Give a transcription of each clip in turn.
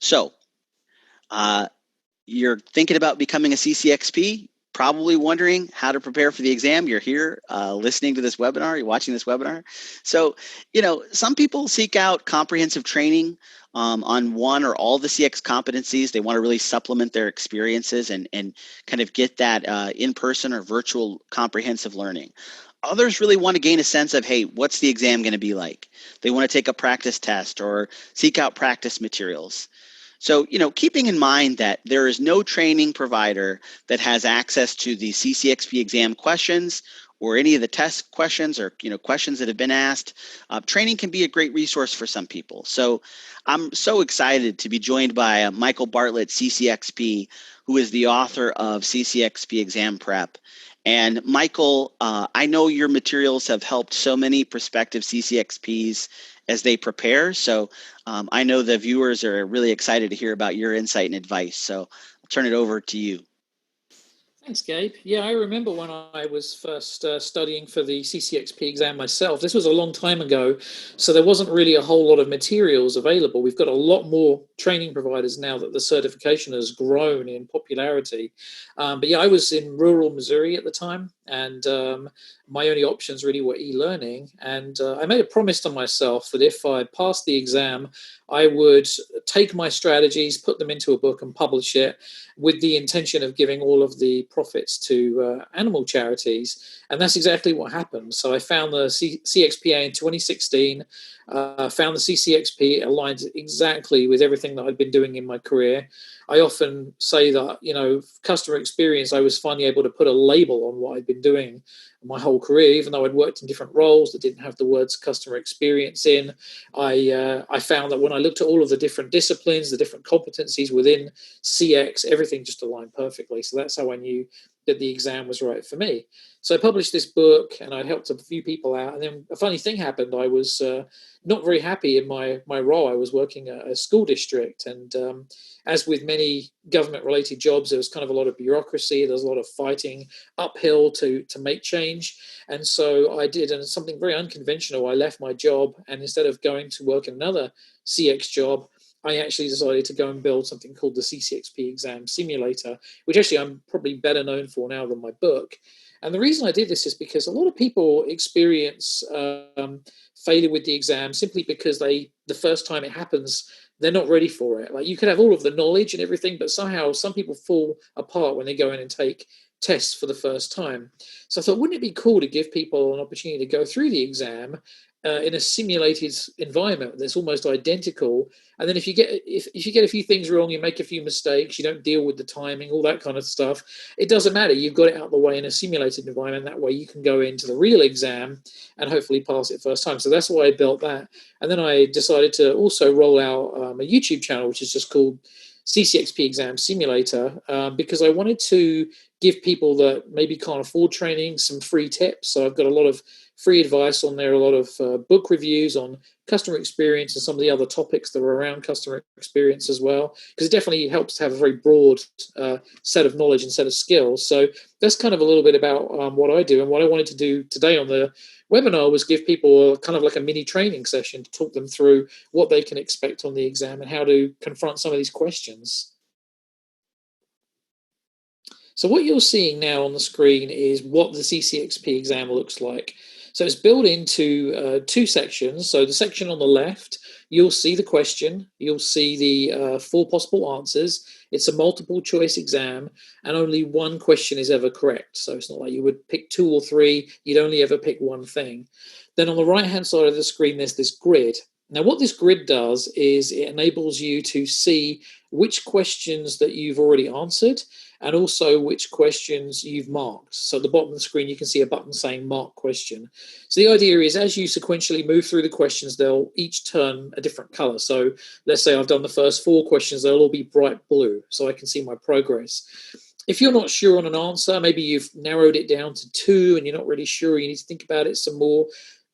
So you're thinking about becoming a CCXP, probably wondering how to prepare for the exam. You're here listening to this webinar, you're watching this webinar. So, some people seek out comprehensive training on one or all the CX competencies. They want to really supplement their experiences and kind of get that in-person or virtual comprehensive learning. Others really want to gain a sense of, hey, what's the exam going to be like? They want to take a practice test or seek out practice materials. So, keeping in mind that there is no training provider that has access to the CCXP exam questions or any of the test questions or, questions that have been asked, training can be a great resource for some people. So I'm so excited to be joined by Michael Bartlett, CCXP, who is the author of CCXP Exam Prep. And Michael, I know your materials have helped so many prospective CCXPs as they prepare. So I know the viewers are really excited to hear about your insight and advice. So I'll turn it over to you. Thanks, Gabe. Yeah, I remember when I was first studying for the CCXP exam myself. This was a long time ago, so there wasn't really a whole lot of materials available. We've got a lot more training providers now that the certification has grown in popularity. But yeah, I was in rural Missouri at the time, and my only options really were e-learning. And I made a promise to myself that if I passed the exam, I would take my strategies, put them into a book and publish it with the intention of giving all of the profits to animal charities. And that's exactly what happened. So I found the CXPA in 2016, found the CCXP aligned exactly with everything that I'd been doing in my career. I often say that, customer experience, I was finally able to put a label on what I'd been doing my whole career, even though I'd worked in different roles that didn't have the words customer experience in. I found that when I looked at all of the different disciplines, the different competencies within CX, everything just aligned perfectly. So that's how I knew that the exam was right for me. So I published this book and I helped a few people out. And then a funny thing happened. I was not very happy in my role. I was working at a school district. And as with many government-related jobs, there was kind of a lot of bureaucracy. There was a lot of fighting uphill to make change. And so I did something very unconventional. I left my job, and instead of going to work another CX job, I actually decided to go and build something called the CCXP exam simulator, which actually I'm probably better known for now than my book. And the reason I did this is because a lot of people experience failure with the exam simply because the first time it happens, they're not ready for it. Like, you could have all of the knowledge and everything, but somehow some people fall apart when they go in and take tests for the first time. So I thought, wouldn't it be cool to give people an opportunity to go through the exam in a simulated environment that's almost identical? And then if you get a few things wrong, you make a few mistakes, you don't deal with the timing, all that kind of stuff, it doesn't matter. You've got it out of the way in a simulated environment. That way you can go into the real exam and hopefully pass it first time. So that's why I built that. And then I decided to also roll out a YouTube channel, which is just called CCXP Exam Simulator, because I wanted to give people that maybe can't afford training some free tips. So I've got a lot of free advice on there, a lot of book reviews on customer experience and some of the other topics that are around customer experience as well, because it definitely helps to have a very broad set of knowledge and set of skills. So that's kind of a little bit about what I do. And what I wanted to do today on the webinar was give people kind of like a mini training session to talk them through what they can expect on the exam and how to confront some of these questions. So what you're seeing now on the screen is what the CCXP exam looks like. So it's built into two sections. So the section on the left, you'll see the question, you'll see the 4 possible answers. It's a multiple choice exam, and only one question is ever correct. So it's not like you would pick 2 or 3, you'd only ever pick one thing. Then on the right-hand side of the screen, there's this grid. Now, what this grid does is it enables you to see which questions that you've already answered and also which questions you've marked. So at the bottom of the screen, you can see a button saying mark question. So the idea is as you sequentially move through the questions, they'll each turn a different color. So let's say I've done the first 4 questions, they'll all be bright blue so I can see my progress. If you're not sure on an answer, maybe you've narrowed it down to 2 and you're not really sure, you need to think about it some more,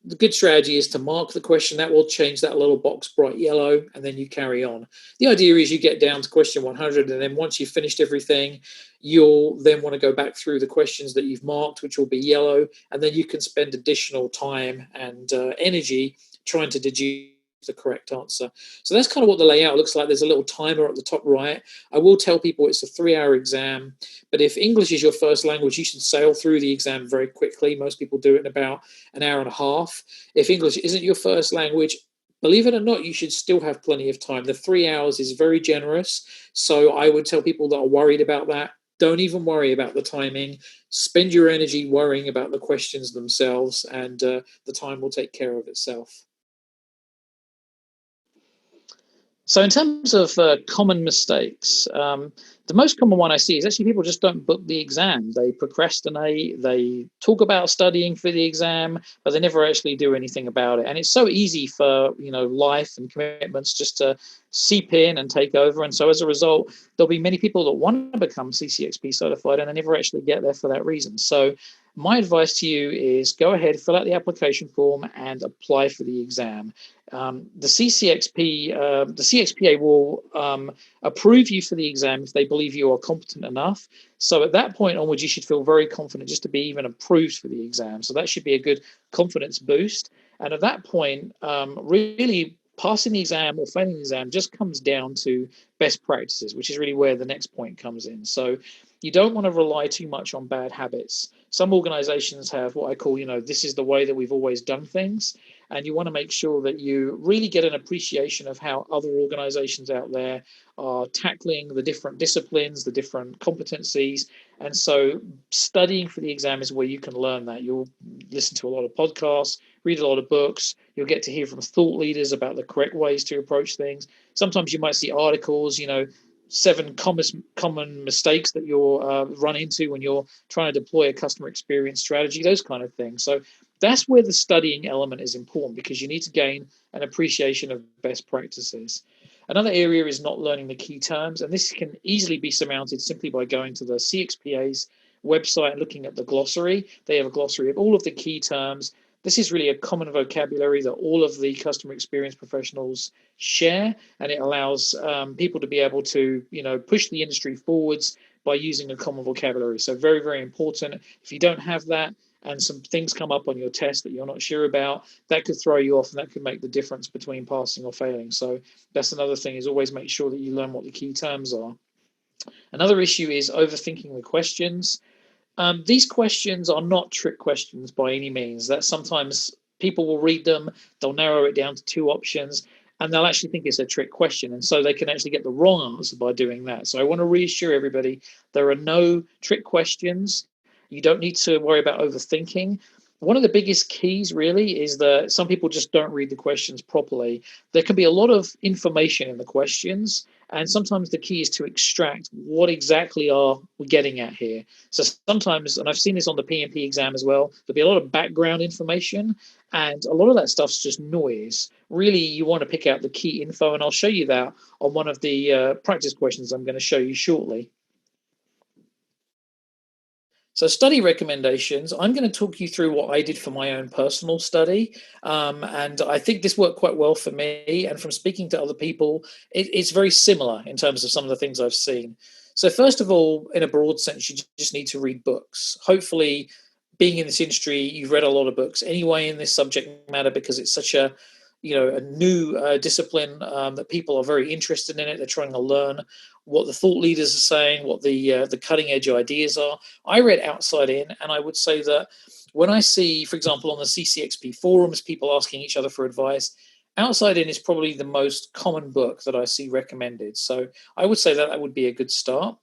the good strategy is to mark the question. That will change that little box bright yellow, and then you carry on. The idea is you get down to question 100, and then once you've finished everything, you'll then want to go back through the questions that you've marked, which will be yellow, and then you can spend additional time and energy trying to deduce the correct answer. So that's kind of what the layout looks like. There's a little timer at the top right. I will tell people it's a 3-hour exam, but if English is your first language, you should sail through the exam very quickly. Most people do it in about an hour and a half. If English isn't your first language, believe it or not, you should still have plenty of time. The 3 hours is very generous. So I would tell people that are worried about that, don't even worry about the timing. Spend your energy worrying about the questions themselves, and the time will take care of itself. So in terms of common mistakes, the most common one I see is actually people just don't book the exam. They procrastinate, they talk about studying for the exam, but they never actually do anything about it. And it's so easy for, life and commitments just to seep in and take over. And so as a result, there'll be many people that want to become CCXP certified and they never actually get there for that reason. So my advice to you is go ahead, fill out the application form and apply for the exam. The CXPA will approve you for the exam if they believe you are competent enough. So at that point onwards, you should feel very confident just to be even approved for the exam. So that should be a good confidence boost. And at that point, really passing the exam or failing the exam just comes down to best practices, which is really where the next point comes in. So you don't want to rely too much on bad habits. Some organizations have what I call, this is the way that we've always done things. And you want to make sure that you really get an appreciation of how other organizations out there are tackling the different disciplines, the different competencies. And so studying for the exam is where you can learn that. You'll listen to a lot of podcasts, read a lot of books. You'll get to hear from thought leaders about the correct ways to approach things. Sometimes you might see articles, 7 common mistakes that you'll run into when you're trying to deploy a customer experience strategy, those kind of things. So that's where the studying element is important, because you need to gain an appreciation of best practices. Another area is not learning the key terms, and this can easily be surmounted simply by going to the CXPA's website and looking at the glossary. They have a glossary of all of the key terms. This is really a common vocabulary that all of the customer experience professionals share, and it allows people to be able to, push the industry forwards by using a common vocabulary. So very, very important. If you don't have that and some things come up on your test that you're not sure about, that could throw you off, and that could make the difference between passing or failing. So that's another thing, is always make sure that you learn what the key terms are. Another issue is overthinking the questions. These questions are not trick questions by any means. That sometimes people will read them, they'll narrow it down to 2 options, and they'll actually think it's a trick question. And so they can actually get the wrong answer by doing that. So I want to reassure everybody, there are no trick questions. You don't need to worry about overthinking. One of the biggest keys really is that some people just don't read the questions properly. There can be a lot of information in the questions, and sometimes the key is to extract what exactly are we getting at here. So sometimes, and I've seen this on the PMP exam as well, there'll be a lot of background information, and a lot of that stuff's just noise. Really, you want to pick out the key info, and I'll show you that on one of the practice questions I'm going to show you shortly. So study recommendations, I'm going to talk you through what I did for my own personal study. And I think this worked quite well for me. And from speaking to other people, it's very similar in terms of some of the things I've seen. So first of all, in a broad sense, you just need to read books. Hopefully, being in this industry, you've read a lot of books anyway in this subject matter, because it's such a new discipline that people are very interested in it. They're trying to learn what the thought leaders are saying, what the cutting edge ideas are. I read outside in, and I would say that when I see, for example, on the CCXP forums, people asking each other for advice, outside in is probably the most common book that I see recommended. So I would say that would be a good start.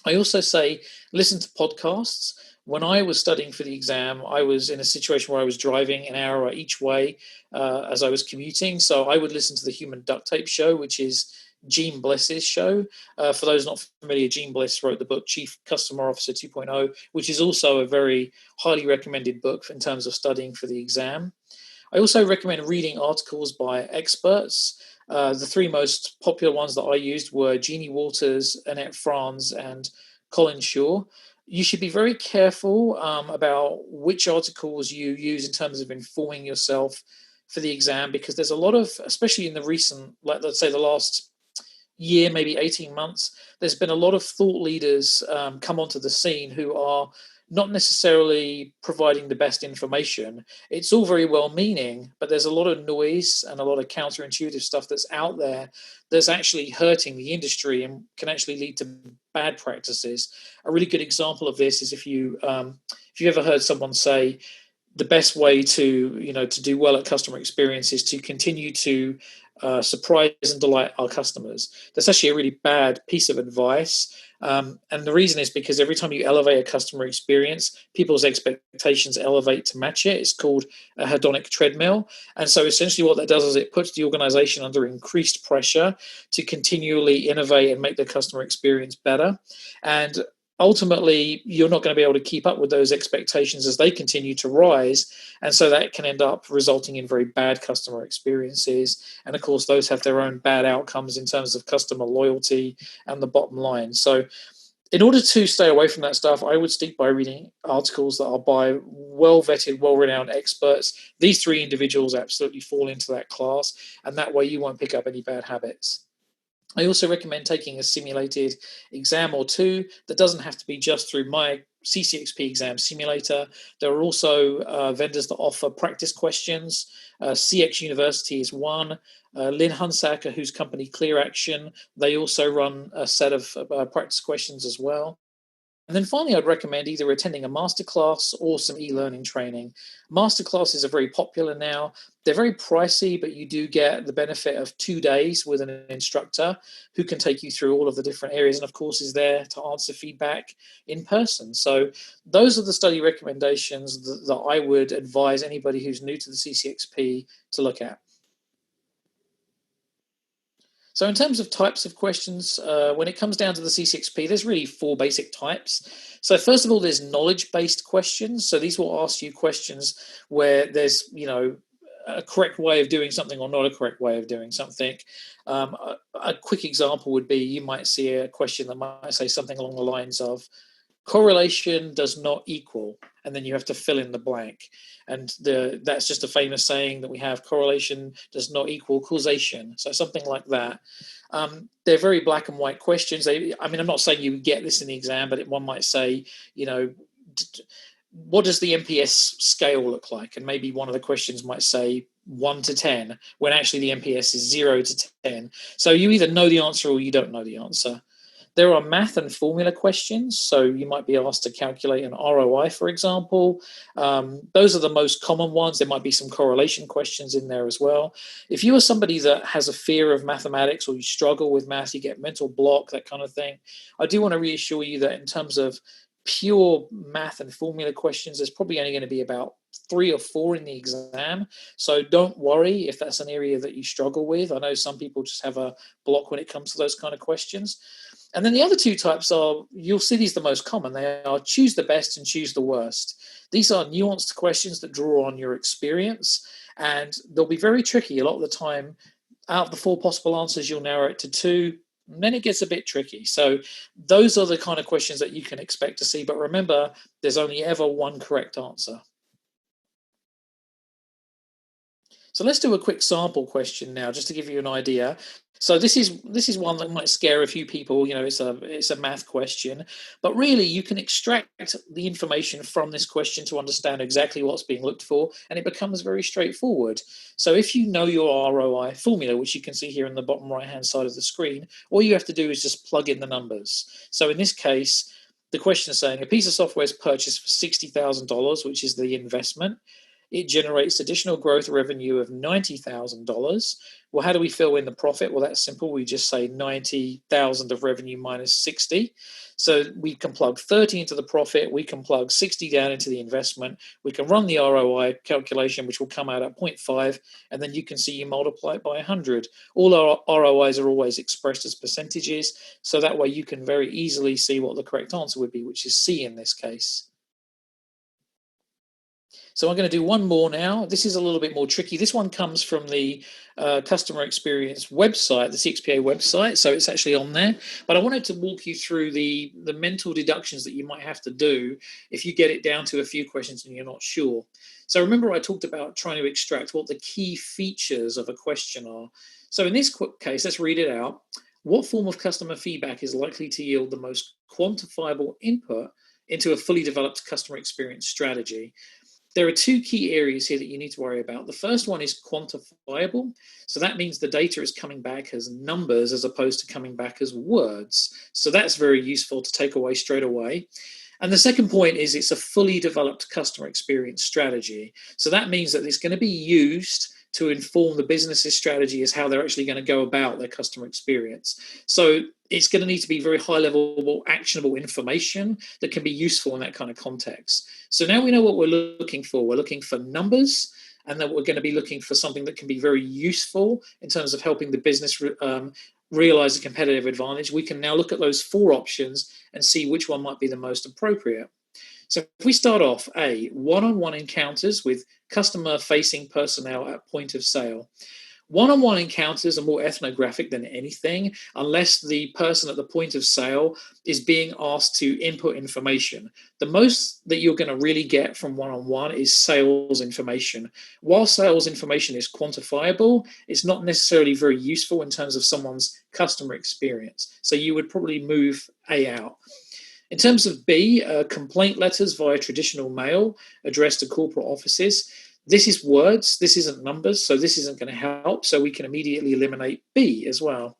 I also say listen to podcasts. When I was studying for the exam, I was in a situation where I was driving an hour each way as I was commuting. So I would listen to the Human Duct Tape Show, which is Gene Bless's show. For those not familiar, Gene Bless wrote the book Chief Customer Officer 2.0, which is also a very highly recommended book in terms of studying for the exam. I also recommend reading articles by experts. The 3 most popular ones that I used were Jeannie Walters, Annette Franz, and Colin Shaw. You should be very careful about which articles you use in terms of informing yourself for the exam, because there's a lot of, especially in the recent, let's say the last year, maybe 18 months, there's been a lot of thought leaders come onto the scene who are not necessarily providing the best information. It's all very well meaning, but there's a lot of noise and a lot of counterintuitive stuff that's out there that's actually hurting the industry and can actually lead to bad practices. A really good example of this is if you ever heard someone say the best way to do well at customer experience is to continue to surprise and delight our customers. That's actually a really bad piece of advice. And the reason is because every time you elevate a customer experience, people's expectations elevate to match it. It's called a hedonic treadmill. And so essentially what that does is it puts the organization under increased pressure to continually innovate and make the customer experience better. And ultimately, you're not going to be able to keep up with those expectations as they continue to rise. And so that can end up resulting in very bad customer experiences. And of course, those have their own bad outcomes in terms of customer loyalty and the bottom line. So in order to stay away from that stuff, I would stick by reading articles that are by well-vetted, well-renowned experts. These three individuals absolutely fall into that class, and that way you won't pick up any bad habits. I also recommend taking a simulated exam or two. That doesn't have to be just through my CCXP exam simulator. There are also vendors that offer practice questions. CX University is one. Lynn Hunsaker, whose company Clear Action, they also run a set of practice questions as well. And then finally, I'd recommend either attending a masterclass or some e-learning training. Masterclasses are very popular now. They're very pricey, but you do get the benefit of 2 days with an instructor who can take you through all of the different areas and, of course, is there to answer feedback in person. So those are the study recommendations that I would advise anybody who's new to the CCXP to look at. So in terms of types of questions, when it comes down to the CCXP, there's really 4 basic types. So first of all, there's knowledge-based questions. So these will ask you questions where there's, a correct way of doing something or not a correct way of doing something. A quick example would be you might see a question that might say something along the lines of, correlation does not equal, and then you have to fill in the blank. And that's just a famous saying that we have, correlation does not equal causation. So something like that. They're very black and white questions. I'm not saying you would get this in the exam, but one might say, what does the NPS scale look like? And maybe one of the questions might say 1 to 10, when actually the NPS is 0 to 10. So you either know the answer or you don't know the answer. There are math and formula questions, so you might be asked to calculate an ROI, for example. Those are the most common ones. There might be some correlation questions in there as well. If you are somebody that has a fear of mathematics or you struggle with math, you get mental block, that kind of thing, I do want to reassure you that in terms of pure math and formula questions, there's probably only going to be about 3 or 4 in the exam. So don't worry if that's an area that you struggle with. I know some people just have a block when it comes to those kind of questions. And then the other 2 types are, you'll see these the most common. They are choose the best and choose the worst. These are nuanced questions that draw on your experience, and they'll be very tricky. A lot of the time, out of the 4 possible answers, you'll narrow it to 2. And then it gets a bit tricky. So those are the kind of questions that you can expect to see. But remember, there's only ever one correct answer. So let's do a quick sample question now, just to give you an idea. So this is one that might scare a few people. It's a math question, but really you can extract the information from this question to understand exactly what's being looked for, and it becomes very straightforward. So if you know your ROI formula, which you can see here in the bottom right-hand side of the screen, all you have to do is just plug in the numbers. So in this case, the question is saying a piece of software is purchased for $60,000, which is the investment. It generates additional growth revenue of $90,000. Well, how do we fill in the profit? Well, that's simple. We just say 90,000 of revenue minus 60. So we can plug 30 into the profit. We can plug 60 down into the investment. We can run the ROI calculation, which will come out at 0.5. And then you can see you multiply it by 100. All our ROIs are always expressed as percentages. So that way you can very easily see what the correct answer would be, which is C in this case. So I'm going to do one more now. This is a little bit more tricky. This one comes from the customer experience website, the CXPA website. So it's actually on there. But I wanted to walk you through the mental deductions that you might have to do if you get it down to a few questions and you're not sure. So remember I talked about trying to extract what the key features of a question are. So in this case, let's read it out. What form of customer feedback is likely to yield the most quantifiable input into a fully developed customer experience strategy. There are two key areas here that you need to worry about. The first one is quantifiable. So that means the data is coming back as numbers as opposed to coming back as words. So that's very useful to take away straight away. And the second point is it's a fully developed customer experience strategy. So that means that it's going to be used to inform the business's strategy as how they're actually going to go about their customer experience. So it's going to need to be very high level, actionable information that can be useful in that kind of context. So now we know what we're looking for. We're looking for numbers, and then we're going to be looking for something that can be very useful in terms of helping the business realize a competitive advantage. We can now look at those four options and see which one might be the most appropriate. So if we start off, one-on-one encounters with customer-facing personnel at point of sale. One-on-one encounters are more ethnographic than anything, unless the person at the point of sale is being asked to input information. The most that you're going to really get from one-on-one is sales information. While sales information is quantifiable, it's not necessarily very useful in terms of someone's customer experience. So you would probably move A out. In terms of B, complaint letters via traditional mail addressed to corporate offices. This is words, this isn't numbers, so this isn't going to help. So we can immediately eliminate B as well.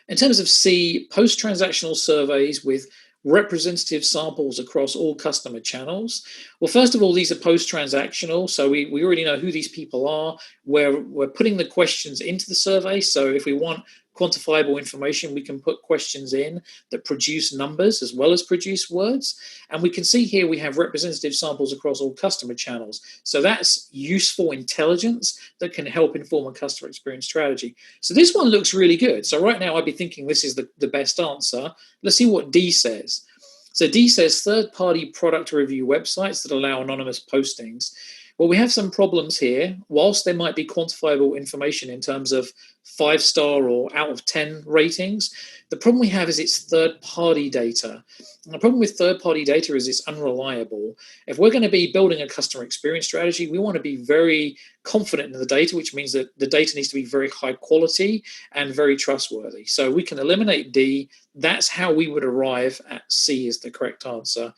In terms of C, post-transactional surveys with representative samples across all customer channels. Well, first of all, these are post-transactional, so we already know who these people are. We're putting the questions into the survey, so if we want quantifiable information, we can put questions in that produce numbers as well as produce words. And we can see here we have representative samples across all customer channels. So that's useful intelligence that can help inform a customer experience strategy. So this one looks really good. So right now I'd be thinking this is the best answer. Let's see what D says. So D says third-party product review websites that allow anonymous postings. Well, we have some problems here. Whilst there might be quantifiable information in terms of 5-star or out of 10 ratings, the problem we have is it's third-party data. And the problem with third-party data is it's unreliable. If we're going to be building a customer experience strategy, we want to be very confident in the data, which means that the data needs to be very high quality and very trustworthy. So we can eliminate D. That's how we would arrive at C as the correct answer.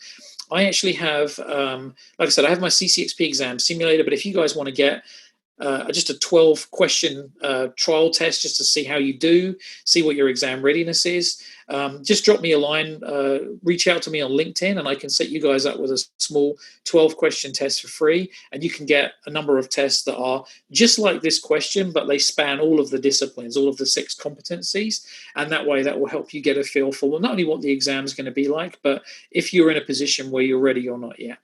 I actually have, like I said, I have my CCXP exam simulator, but if you guys want to get just a 12-question trial test just to see how you do, see what your exam readiness is, just drop me a line, reach out to me on LinkedIn, and I can set you guys up with a small 12-question test for free, and you can get a number of tests that are just like this question, but they span all of the disciplines, all of the 6 competencies, and that way that will help you get a feel for, well, not only what the exam is going to be like, but if you're in a position where you're ready or not yet.